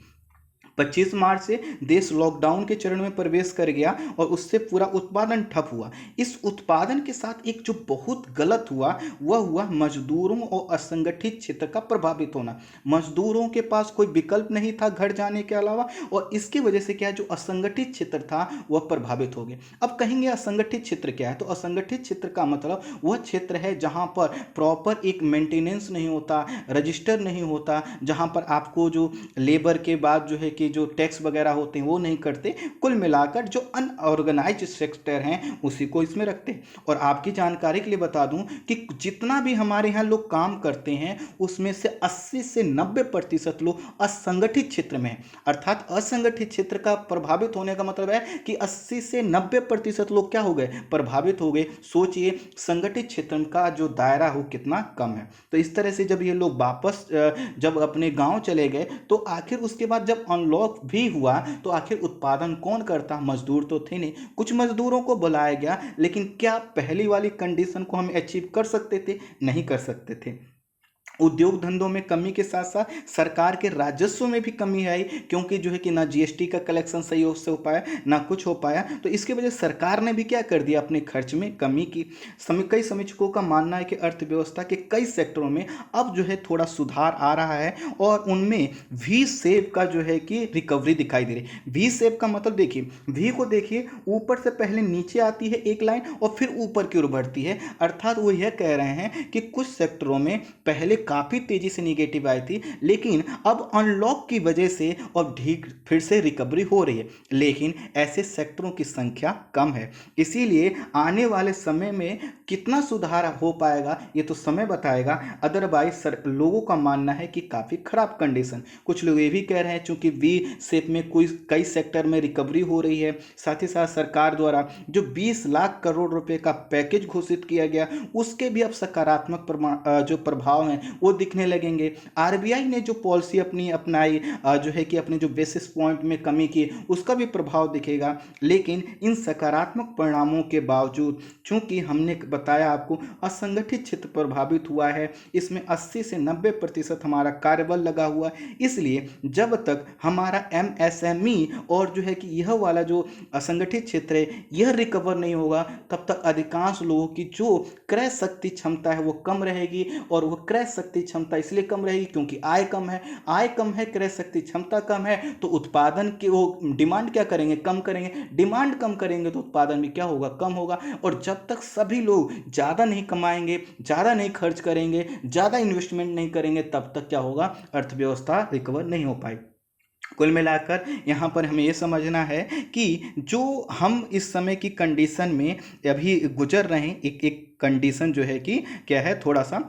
25 मार्च से देश लॉकडाउन के चरण में प्रवेश कर गया और उससे पूरा उत्पादन ठप हुआ। इस उत्पादन के साथ एक जो बहुत गलत हुआ वह हुआ मजदूरों और असंगठित क्षेत्र का प्रभावित होना। मजदूरों के पास कोई विकल्प नहीं था घर जाने के अलावा, और इसकी वजह से क्या, जो असंगठित क्षेत्र था वह प्रभावित हो गया। अब कहेंगे असंगठित क्षेत्र क्या है, तो असंगठित क्षेत्र का मतलब वह क्षेत्र है जहां पर प्रॉपर एक मेंटेनेंस नहीं होता, रजिस्टर नहीं होता, जहां पर आपको जो लेबर के बाद जो है कि जो टैक्स वगैरह होते हैं वो नहीं करते। कुल मिलाकर जो अनऑर्गेनाइज्ड सेक्टर हैं उसी को इसमें रखते हैं। और आपकी जानकारी के लिए बता दूं कि जितना भी हमारे यहाँ लोग काम करते हैं उसमें से 80 से 90% लोग असंगठित क्षेत्र में हैं। अर्थात असंगठित क्षेत्र का प्रभावित होने का मतलब है कि 80 से 90% लोग क्या हो गए, प्रभावित हो गए। सोचिए संगठित क्षेत्र का जो दायरा हो कितना कम है। तो इस तरह से जब ये लोग वापस जब अपने गांव चले गए तो आखिर उसके बाद जब अनलॉक भी हुआ तो आखिर उत्पादन कौन करता, मजदूर तो थे नहीं। कुछ मजदूरों को बुलाया गया, लेकिन क्या पहली वाली कंडीशन को हम अचीव कर सकते थे, नहीं कर सकते थे। उद्योग धंधों में कमी के साथ साथ सरकार के राजस्व में भी कमी आई, क्योंकि जो है कि ना जीएसटी का कलेक्शन सही से हो पाया, ना कुछ हो पाया। तो इसके वजह से सरकार ने भी क्या कर दिया, अपने खर्च में कमी की। कई समीक्षकों का मानना है कि अर्थव्यवस्था के कई सेक्टरों में अब जो है थोड़ा सुधार आ रहा है और उनमें वी शेप का जो है कि रिकवरी दिखाई दे रही है। वी शेप का मतलब देखिए, वी को देखिए, ऊपर से पहले नीचे आती है एक लाइन और फिर ऊपर की ओर बढ़ती है। अर्थात वो यह कह रहे हैं कि कुछ सेक्टरों में पहले काफ़ी तेज़ी से निगेटिव आई थी, लेकिन अब अनलॉक की वजह से अब ठीक फिर से रिकवरी हो रही है, लेकिन ऐसे सेक्टरों की संख्या कम है। इसीलिए आने वाले समय में कितना सुधार हो पाएगा ये तो समय बताएगा। अदरवाइज लोगों का मानना है कि काफ़ी खराब कंडीशन। कुछ लोग ये भी कह रहे हैं चूंकि वी शेप में कई सेक्टर में रिकवरी हो रही है, साथ ही साथ सरकार द्वारा जो 20 लाख करोड़ रुपए का पैकेज घोषित किया गया उसके भी अब सकारात्मक जो प्रभाव हैं वो दिखने लगेंगे। आरबीआई ने जो पॉलिसी अपनी अपनाई जो है कि अपने जो बेसिस पॉइंट में कमी की उसका भी प्रभाव दिखेगा। लेकिन इन सकारात्मक परिणामों के बावजूद चूंकि हमने बताया आपको असंगठित क्षेत्र प्रभावित हुआ है, इसमें 80 से 90% हमारा कार्यबल लगा हुआ है। इसलिए जब तक हमारा एमएसएमई और जो है कि यह वाला जो असंगठित क्षेत्र है यह रिकवर नहीं होगा, तब तक अधिकांश लोगों की जो क्रय शक्ति क्षमता है वो कम रहेगी। और वो क्रय शक्ति क्षमता इसलिए कम रहेगी क्योंकि आय कम है, क्रय शक्ति क्षमता कम है, तो उत्पादन की वो डिमांड क्या करेंगे, कम करेंगे। डिमांड कम करेंगे तो उत्पादन भी क्या होगा, कम होगा। और जब तक सभी लोग ज़्यादा नहीं कमाएंगे, ज़्यादा नहीं खर्च करेंगे, ज़्यादा इन्वेस्टमेंट नहीं करेंगे, तब तक क्या होगा, अर्थव्यवस्था रिकवर नहीं हो पाएगी। कुल मिलाकर यहाँ पर हमें ये समझना है कि जो हम इस समय की कंडीशन में अभी गुजर रहे हैं, एक कंडीशन जो है कि क्या है, थोड़ा सा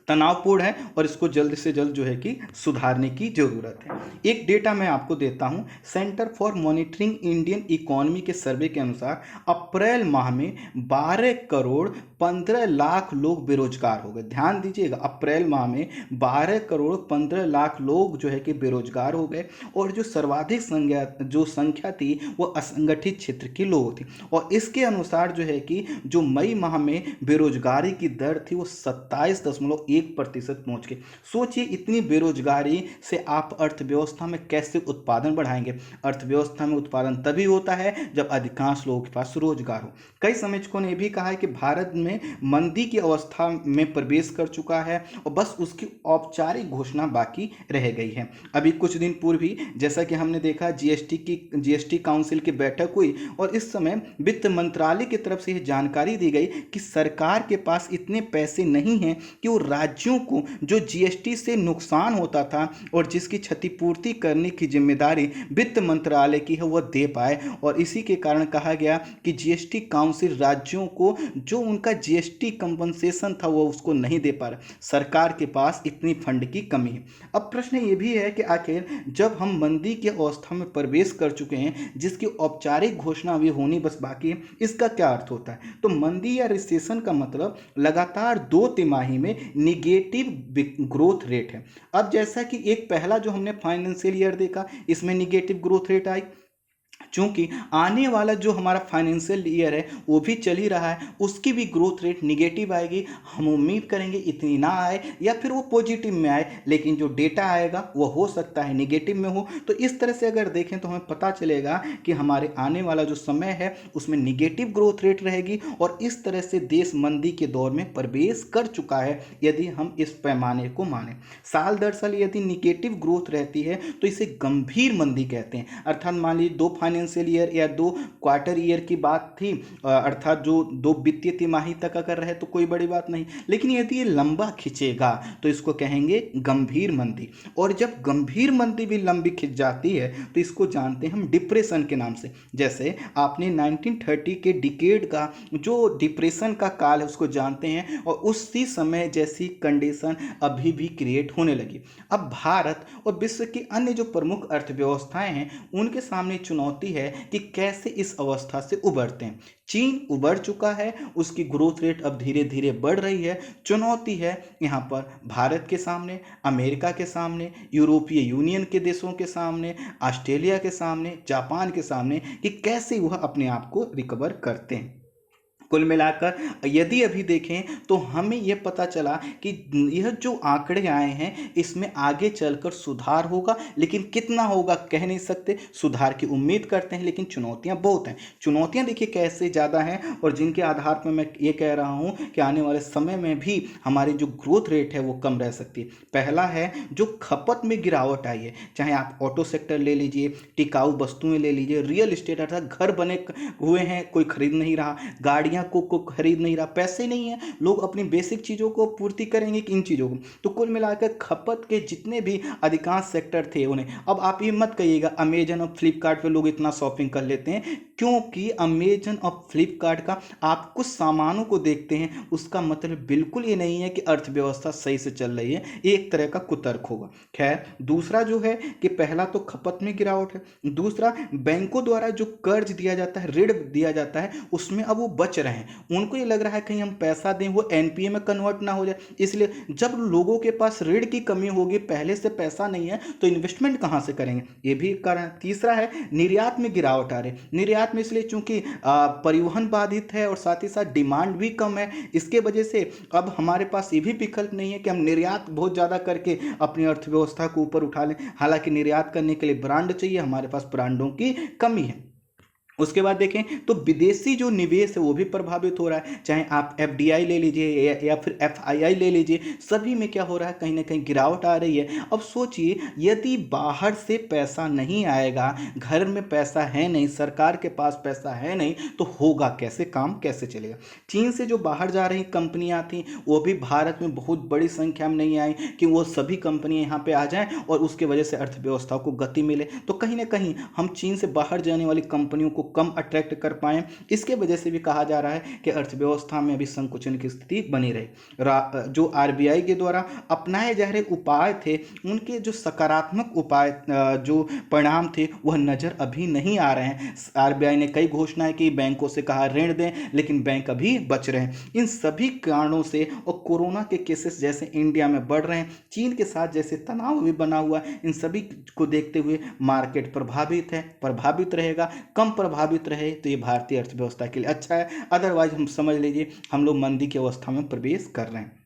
तनावपूर्ण है और इसको जल्द से जल्द जो है कि सुधारने की जरूरत है। एक डेटा मैं आपको देता हूं, centre for monitoring Indian economy के सर्वे के अनुसार अप्रैल माह में 12 करोड़ 15 लाख लोग बेरोजगार हो गए। ध्यान दीजिएगा, अप्रैल माह में 12 करोड़ 15 लाख लोग जो है कि बेरोजगार हो गए। और जो सर्वाधिक संख्या थी वो असंगठित क्षेत्र के लोग थी। और इसके अनुसार जो है कि जो मई माह में बेरोजगारी की दर थी वो 27.1% पहुंच गई। सोचिए, इतनी बेरोजगारी से आप अर्थव्यवस्था में कैसे उत्पादन बढ़ाएंगे। अर्थव्यवस्था में उत्पादन तभी होता है जब अधिकांश लोगों के पास रोजगार हो। कई समीक्षकों ने भी कहा है कि भारत में मंदी की अवस्था में प्रवेश कर चुका है और बस उसकी औपचारिक घोषणा बाकी रह गई है। अभी कुछ दिन पूर्व ही जैसा कि हमने देखा जीएसटी काउंसिल की बैठक हुई और इस समय वित्त मंत्रालय की तरफ से यह जानकारी दी गई कि सरकार के पास इतने पैसे नहीं हैं कि वो राज्यों को जो जीएसटी से नुकसान होता था और जिसकी क्षतिपूर्ति करने की जिम्मेदारी वित्त मंत्रालय की है वह दे पाए। और इसी के कारण कहा गया कि जीएसटी काउंसिल राज्यों को जो उनका जीएसटी कंपनसेशन था वो उसको नहीं दे पा रहा। सरकार के पास इतनी फंड की कमी है। अब प्रश्न ये भी है कि आखिर जब हम मंदी की अवस्था में प्रवेश कर चुके हैं जिसकी औपचारिक घोषणा अभी होनी बस बाकी है, इसका क्या अर्थ होता है। तो मंदी या रिसेशन का मतलब लगातार 2 तिमाही में निगेटिव ग्रोथ रेट है। अब जैसा कि एक पहला जो हमने फाइनेंशियल ईयर देखा इसमें निगेटिव ग्रोथ रेट आई, चूंकि आने वाला जो हमारा फाइनेंशियल ईयर है वो भी चल ही रहा है, उसकी भी ग्रोथ रेट निगेटिव आएगी। हम उम्मीद करेंगे इतनी ना आए या फिर वो पॉजिटिव में आए, लेकिन जो डेटा आएगा वो हो सकता है निगेटिव में हो। तो इस तरह से अगर देखें तो हमें पता चलेगा कि हमारे आने वाला जो समय है उसमें निगेटिव ग्रोथ रेट रहेगी और इस तरह से देश मंदी के दौर में प्रवेश कर चुका है यदि हम इस पैमाने को माने। साल दर साल यदि निगेटिव ग्रोथ रहती है तो इसे गंभीर मंदी कहते हैं। अर्थात मान लीजिए 2 फाइनेंशियल ईयर या 2 क्वार्टर ईयर की बात थी, अर्थात जो 2 वित्तीय तिमाही तक अगर रहे तो कोई बड़ी बात नहीं, लेकिन यदि ये लंबा खिंचेगा तो इसको कहेंगे गंभीर मंदी। और जब गंभीर मंदी भी लंबी खिंच जाती है तो इसको जानते हैं हम डिप्रेशन के नाम से। जैसे आपने 1930 के डिकेड का जो डिप्रेशन का काल है उसको जानते हैं और उसी समय जैसी कंडीशन अभी भी क्रिएट होने लगी। अब भारत और विश्व की अन्य जो प्रमुख अर्थव्यवस्थाएं हैं उनके सामने चुनौती है कि कैसे इस अवस्था से उबरते हैं। चीन उबर चुका है, उसकी ग्रोथ रेट अब धीरे धीरे बढ़ रही है। चुनौती है यहाँ पर भारत के सामने, अमेरिका के सामने, यूरोपीय यूनियन के देशों के सामने, ऑस्ट्रेलिया के सामने, जापान के सामने कि कैसे वह अपने आप को रिकवर करते हैं। कुल मिलाकर यदि अभी देखें तो हमें यह पता चला कि यह जो आंकड़े आए हैं इसमें आगे चलकर सुधार होगा, लेकिन कितना होगा कह नहीं सकते। सुधार की उम्मीद करते हैं, लेकिन चुनौतियां बहुत हैं। चुनौतियां देखिए कैसे ज़्यादा हैं, और जिनके आधार पर मैं ये कह रहा हूं कि आने वाले समय में भी हमारी जो ग्रोथ रेट है वो कम रह सकती है। पहला है जो खपत में गिरावट आई है, चाहे आप ऑटो सेक्टर ले लीजिए, टिकाऊ वस्तुएं ले लीजिए, रियल इस्टेट अर्थात घर बने हुए हैं, कोई खरीद नहीं रहा, गाड़ियां को खरीद नहीं रहा, पैसे नहीं है, लोग अपनी बेसिक चीज़ों को पूर्ति करेंगे कि इन चीज़ों को। तो कुल मिलाकर खपत के जितने भी अधिकांश सेक्टर थे उन्हें, अब आप ये मत कहिएगा अमेजन और फ्लिपकार्ट पे लोग इतना शॉपिंग कर लेते हैं, क्योंकि अमेजन और फ्लिपकार्ट का आप कुछ सामानों को देखते हैं, उसका मतलब बिल्कुल ये नहीं है कि अर्थव्यवस्था सही से चल रही है, एक तरह का कुतर्क होगा। खैर, दूसरा जो है कि पहला तो खपत में गिरावट है, दूसरा बैंकों द्वारा जो कर्ज दिया जाता है, ऋण दिया जाता है, उसमें अब वो बच रहे हैं। उनको ये लग रहा है कहीं हम पैसा दें वो एनपीए में कन्वर्ट ना हो जाए, इसलिए जब लोगों के पास ऋण की कमी होगी, पहले से पैसा नहीं है, तो इन्वेस्टमेंट कहां से करेंगे, ये भी कारण। तीसरा है निर्यात में गिरावट आ रही। निर्यात में इसलिए चूंकि परिवहन बाधित है और साथ ही साथ डिमांड भी कम है, इसके वजह से अब हमारे पास ये भी विकल्प नहीं है कि हम निर्यात बहुत ज़्यादा करके अपनी अर्थव्यवस्था को ऊपर उठा लें। हालांकि निर्यात करने के लिए ब्रांड चाहिए, हमारे पास ब्रांडों की कमी है। उसके बाद देखें तो विदेशी जो निवेश है वो भी प्रभावित हो रहा है, चाहे आप एफडीआई ले लीजिए या फिर एफआईआई ले लीजिए, सभी में क्या हो रहा है, कहीं ना कहीं गिरावट आ रही है। अब सोचिए यदि बाहर से पैसा नहीं आएगा, घर में पैसा है नहीं, सरकार के पास पैसा है नहीं, तो होगा कैसे, काम कैसे चलेगा। चीन से जो बाहर जा रही कंपनियां थी वो भी भारत में बहुत बड़ी संख्या में नहीं आई कि वो सभी कंपनियां यहाँ पे आ जाएं और उसके वजह से अर्थव्यवस्था को गति मिले। तो कहीं ना कहीं हम चीन से बाहर जाने वाली कंपनियों को कम अट्रैक्ट कर पाए, इसके वजह से भी कहा जा रहा है कि अर्थव्यवस्था में अभी संकुचन की स्थिति बनी रही। जो आरबीआई के द्वारा अपनाए जा रहे उपाय थे, उनके जो सकारात्मक उपाय जो परिणाम थे वह नजर अभी नहीं आ रहे हैं। आरबीआई ने कई घोषणाएं की, बैंकों से कहा ऋण दें, लेकिन बैंक अभी बच रहे हैं। इन सभी कारणों से और कोरोना के केसेस जैसे इंडिया में बढ़ रहे हैं, चीन के साथ जैसे तनाव भी बना हुआ, इन सभी को देखते हुए मार्केट प्रभावित है, प्रभावित रहेगा। कम प्रभावित रहे तो ये भारतीय अर्थव्यवस्था के लिए अच्छा है, अदरवाइज हम समझ लीजिए हम लोग मंदी की अवस्था में प्रवेश कर रहे हैं।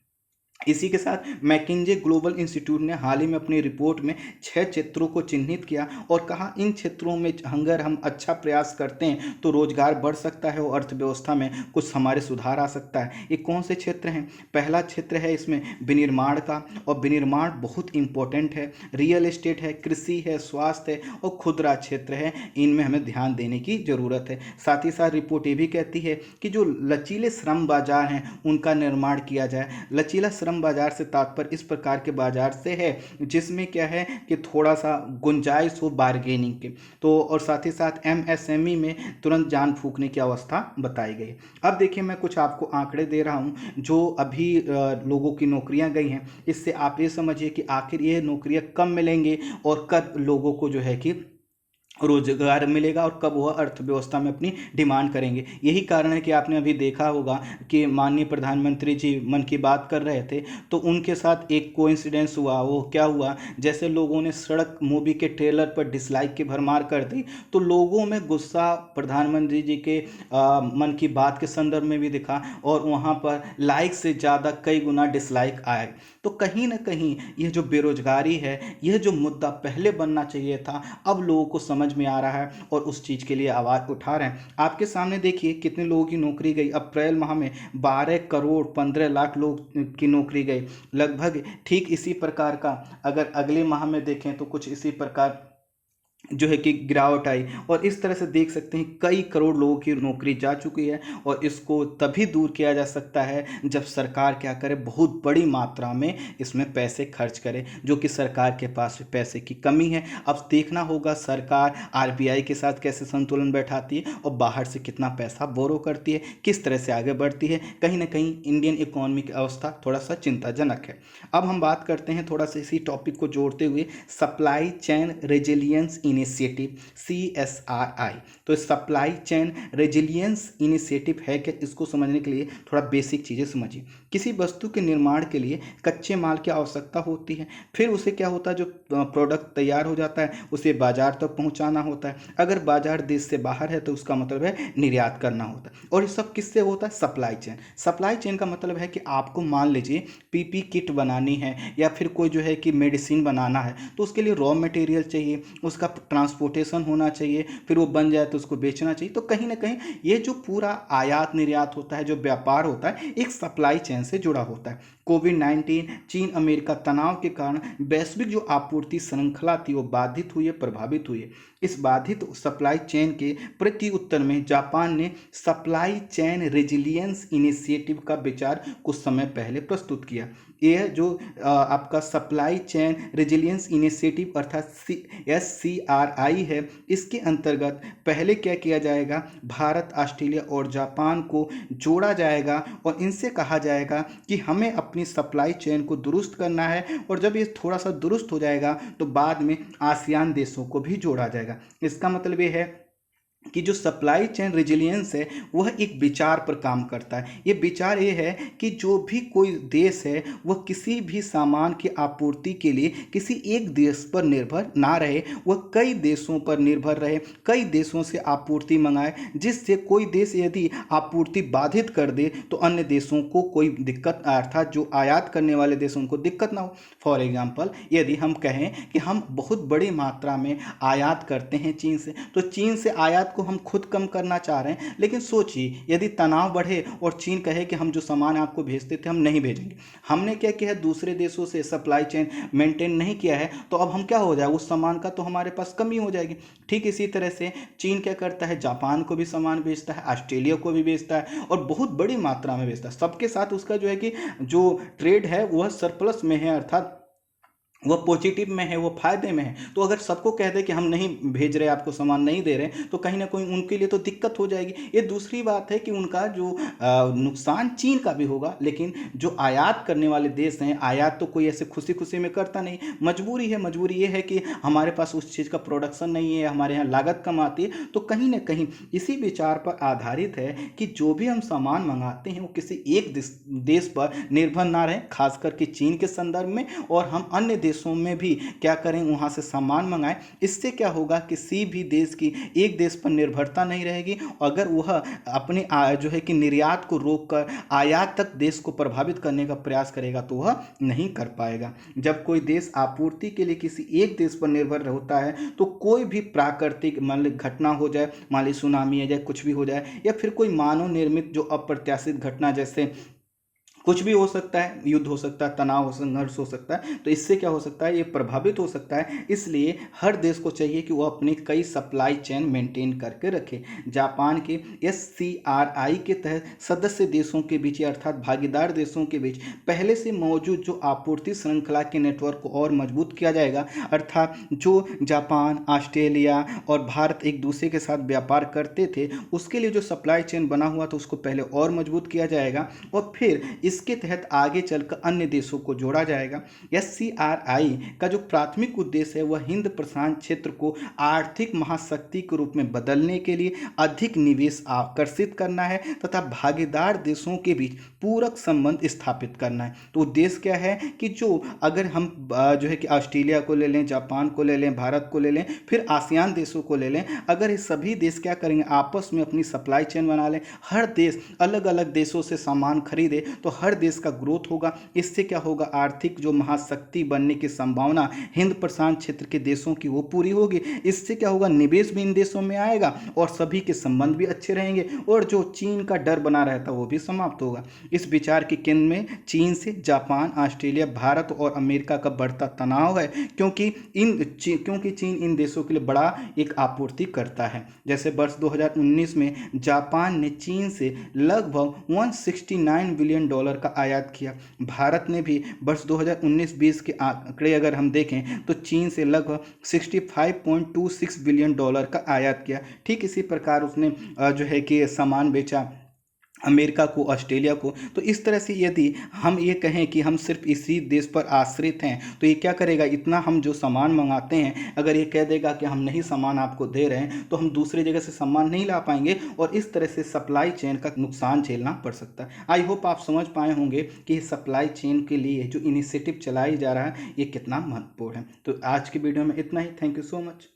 इसी के साथ मैकिंजे ग्लोबल इंस्टीट्यूट ने हाल ही में अपनी रिपोर्ट में 6 क्षेत्रों को चिन्हित किया और कहा इन क्षेत्रों में अगर हम अच्छा प्रयास करते हैं तो रोजगार बढ़ सकता है और अर्थव्यवस्था में कुछ हमारे सुधार आ सकता है। ये कौन से क्षेत्र हैं? पहला क्षेत्र है इसमें विनिर्माण का, और विनिर्माण बहुत इंपॉर्टेंट है। रियल एस्टेट है, कृषि है, स्वास्थ्य है और खुदरा क्षेत्र है, इनमें हमें ध्यान देने की जरूरत है। साथ ही साथ रिपोर्ट ये भी कहती है कि जो लचीले श्रम बाजार हैं उनका निर्माण किया जाए। लचीला बाजार से तात्पर्य इस प्रकार के बाजार से है जिसमें क्या है कि थोड़ा सा गुंजाइश हो बार्गेनिंग के, तो और साथ ही साथ एमएसएमई में तुरंत जान फूंकने की अवस्था बताई गई। अब देखिए मैं कुछ आपको आंकड़े दे रहा हूं जो अभी लोगों की नौकरियां गई हैं, इससे आप ये समझिए कि आखिर ये नौकरियां कब मिलेंगी और कब लोगों को जो है कि रोजगार मिलेगा और कब वह अर्थव्यवस्था में अपनी डिमांड करेंगे। यही कारण है कि आपने अभी देखा होगा कि माननीय प्रधानमंत्री जी मन की बात कर रहे थे तो उनके साथ एक कोइंसिडेंस हुआ। वो क्या हुआ, जैसे लोगों ने सड़क मूवी के ट्रेलर पर डिसलाइक की भरमार कर दी तो लोगों में गुस्सा प्रधानमंत्री जी के मन की बात के संदर्भ में भी दिखा और वहाँ पर लाइक से ज़्यादा कई गुना डिसलाइक आए। तो कहीं ना कहीं यह जो बेरोजगारी है, यह जो मुद्दा पहले बनना चाहिए था, अब लोगों को समझ में आ रहा है और उस चीज़ के लिए आवाज़ उठा रहे हैं। आपके सामने देखिए कितने लोगों की नौकरी गई। अप्रैल माह में 12 करोड़ 15 लाख लोग की नौकरी गई। लगभग ठीक इसी प्रकार का अगर अगले माह में देखें तो कुछ इसी प्रकार जो है कि गिरावट आई और इस तरह से देख सकते हैं कई करोड़ लोगों की नौकरी जा चुकी है। और इसको तभी दूर किया जा सकता है जब सरकार क्या करे, बहुत बड़ी मात्रा में इसमें पैसे खर्च करे, जो कि सरकार के पास पैसे की कमी है। अब देखना होगा सरकार आरबीआई के साथ कैसे संतुलन बैठाती है और बाहर से कितना पैसा बोरो करती है, किस तरह से आगे बढ़ती है। कहीं ना कहीं इंडियन इकोनॉमी की अवस्था थोड़ा सा चिंताजनक है। अब हम बात करते हैं थोड़ा सा इसी टॉपिक को जोड़ते हुए supply chain resilience initiative CSRI। तो सप्लाई चेन रेजिलियंस इनिशिएटिव है क्या, इसको समझने के लिए थोड़ा बेसिक चीज़ें समझिए। किसी वस्तु के निर्माण के लिए कच्चे माल की आवश्यकता होती है, फिर उसे क्या होता है, जो प्रोडक्ट तैयार हो जाता है उसे बाजार तक पहुंचाना होता है। अगर बाजार देश से बाहर है तो उसका मतलब है निर्यात करना होता है। और ये सब किससे होता है, सप्लाई चेन। सप्लाई चेन का मतलब है कि आपको मान लीजिए PP किट बनानी है या फिर कोई जो है कि मेडिसिन बनाना है, तो उसके लिए रॉ मटेरियल चाहिए, उसका ट्रांसपोर्टेशन होना चाहिए, फिर वो बन जाए तो उसको बेचना चाहिए। तो कहीं ना कहीं ये जो पूरा आयात निर्यात होता है, जो व्यापार होता है, एक सप्लाई चेन से जुड़ा होता है। कोविड-19 चीन अमेरिका तनाव के कारण वैश्विक जो आपूर्ति श्रृंखला थी वो बाधित हुई है, प्रभावित हुई है। इस बाधित सप्लाई चेन के प्रति उत्तर में जापान ने सप्लाई चेन रेजिलियंस इनिशिएटिव का विचार कुछ समय पहले प्रस्तुत किया। यह जो आपका सप्लाई चेन रेजिलियंस इनिशिएटिव अर्थात SCRI है, इसके अंतर्गत पहले क्या किया जाएगा, भारत, ऑस्ट्रेलिया और जापान को जोड़ा जाएगा और इनसे कहा जाएगा कि हमें अपनी सप्लाई चेन को दुरुस्त करना है। और जब ये थोड़ा सा दुरुस्त हो जाएगा तो बाद में आसियान देशों को भी जोड़ा जाएगा। इसका मतलब ये है कि जो सप्लाई चेन रेजिलियंस है वह एक विचार पर काम करता है। ये विचार ये है कि जो भी कोई देश है वह किसी भी सामान की आपूर्ति के लिए किसी एक देश पर निर्भर ना रहे, वह कई देशों पर निर्भर रहे, कई देशों से आपूर्ति मंगाए, जिससे कोई देश यदि आपूर्ति बाधित कर दे तो अन्य देशों को कोई दिक्कत, अर्थात जो आयात करने वाले देशों को दिक्कत ना हो। फॉर एग्जाम्पल, यदि हम कहें कि हम बहुत बड़ी मात्रा में आयात करते हैं चीन से, तो चीन से आयात को हम खुद कम करना चाह रहे हैं, लेकिन सोचिए यदि तनाव बढ़े और चीन कहे कि हम जो सामान आपको भेजते थे हम नहीं भेजेंगे, हमने क्या किया है, दूसरे देशों से सप्लाई चेन मेंटेन नहीं किया है, तो अब हम क्या हो जाए, उस सामान का तो हमारे पास कमी हो जाएगी। ठीक इसी तरह से चीन क्या करता है, जापान को भी सामान बेचता है, ऑस्ट्रेलिया को भी बेचता है और बहुत बड़ी मात्रा में बेचता है। सबके साथ उसका जो है कि जो ट्रेड है वह सरप्लस में है, अर्थात वह पॉजिटिव में है, वो फायदे में है। तो अगर सबको कह दे कि हम नहीं भेज रहे, आपको सामान नहीं दे रहे, तो कहीं ना कहीं उनके लिए तो दिक्कत हो जाएगी। ये दूसरी बात है कि उनका जो नुकसान चीन का भी होगा, लेकिन जो आयात करने वाले देश हैं, आयात तो कोई ऐसे खुशी खुशी में करता नहीं, मजबूरी है। मजबूरी ये है कि हमारे पास उस चीज़ का प्रोडक्शन नहीं है, हमारे यहाँ लागत कम आती है। तो कहीं ना कहीं इसी विचार पर आधारित है कि जो भी हम सामान मंगाते हैं वो किसी एक देश पर निर्भर ना रहें, खास करके चीन के संदर्भ में, और हम अन्य देशों में भी क्या करें, वहां से सामान मंगाएं। इससे क्या होगा, किसी भी देश की एक देश पर निर्भरता नहीं रहेगी। अगर वह अपने जो है कि निर्यात को रोककर आयात तक देश को प्रभावित करने का प्रयास करेगा तो वह नहीं कर पाएगा। जब कोई देश आपूर्ति के लिए किसी एक देश पर निर्भर होता है तो कोई भी प्राकृतिक मान ली घटना हो जाए, मान ली सुनामी आ जाए, कुछ भी हो जाए, या फिर कोई मानव निर्मित जो अप्रत्याशित घटना, जैसे कुछ भी हो सकता है, युद्ध हो सकता है, तनाव, संघर्ष हो सकता है, तो इससे क्या हो सकता है, ये प्रभावित हो सकता है। इसलिए हर देश को चाहिए कि वो अपनी कई सप्लाई चेन मेंटेन करके रखे। जापान के SCRI के तहत सदस्य देशों के बीच, अर्थात भागीदार देशों के बीच पहले से मौजूद जो आपूर्ति श्रृंखला के नेटवर्क को और मजबूत किया जाएगा। अर्थात जो जापान, ऑस्ट्रेलिया और भारत एक दूसरे के साथ व्यापार करते थे, उसके लिए जो सप्लाई चेन बना हुआ था उसको पहले और मजबूत किया जाएगा और फिर इसके तहत आगे चलकर अन्य देशों को जोड़ा जाएगा। SCRI का जो प्राथमिक उद्देश्य है वह हिंद प्रशांत क्षेत्र को आर्थिक महाशक्ति के रूप में बदलने के लिए अधिक निवेश आकर्षित करना है तथा भागीदार देशों के बीच पूरक संबंध स्थापित करना है। तो उद्देश्य क्या है कि जो अगर हम जो है कि ऑस्ट्रेलिया को ले लें, जापान को ले लें, भारत को ले लें, फिर आसियान देशों को ले लें, अगर ये सभी देश क्या करेंगे, आपस में अपनी सप्लाई चेन बना लें, हर देश अलग अलग देशों से सामान खरीदे, तो हर देश का ग्रोथ होगा। इससे क्या होगा, आर्थिक जो महाशक्ति बनने की संभावना हिंद प्रशांत क्षेत्र के देशों की वो पूरी होगी। इससे क्या होगा, निवेश भी इन देशों में आएगा और सभी के संबंध भी अच्छे रहेंगे और जो चीन का डर बना रहता वो भी समाप्त होगा। इस विचार के केंद्र में चीन से जापान, ऑस्ट्रेलिया, भारत और अमेरिका का बढ़ता तनाव है, क्योंकि चीन इन देशों के लिए बड़ा एक आपूर्ति करता है। जैसे वर्ष 2019 में जापान ने चीन से लगभग $169 बिलियन का आयात किया। भारत ने भी वर्ष 2019-20 के आंकड़े अगर हम देखें तो चीन से लगभग $65.26 बिलियन का आयात किया। ठीक इसी प्रकार उसने जो है कि सामान बेचा अमेरिका को, ऑस्ट्रेलिया को। तो इस तरह से यदि हम ये कहें कि हम सिर्फ इसी देश पर आश्रित हैं, तो ये क्या करेगा, इतना हम जो सामान मंगाते हैं, अगर ये कह देगा कि हम नहीं सामान आपको दे रहे हैं, तो हम दूसरी जगह से सामान नहीं ला पाएंगे और इस तरह से सप्लाई चेन का नुकसान झेलना पड़ सकता है। आई होप आप समझ पाए होंगे कि सप्लाई चेन के लिए जो इनिशिएटिव चलाई जा रहा है ये कितना महत्वपूर्ण है। तो आज की वीडियो में इतना ही। Thank you so much.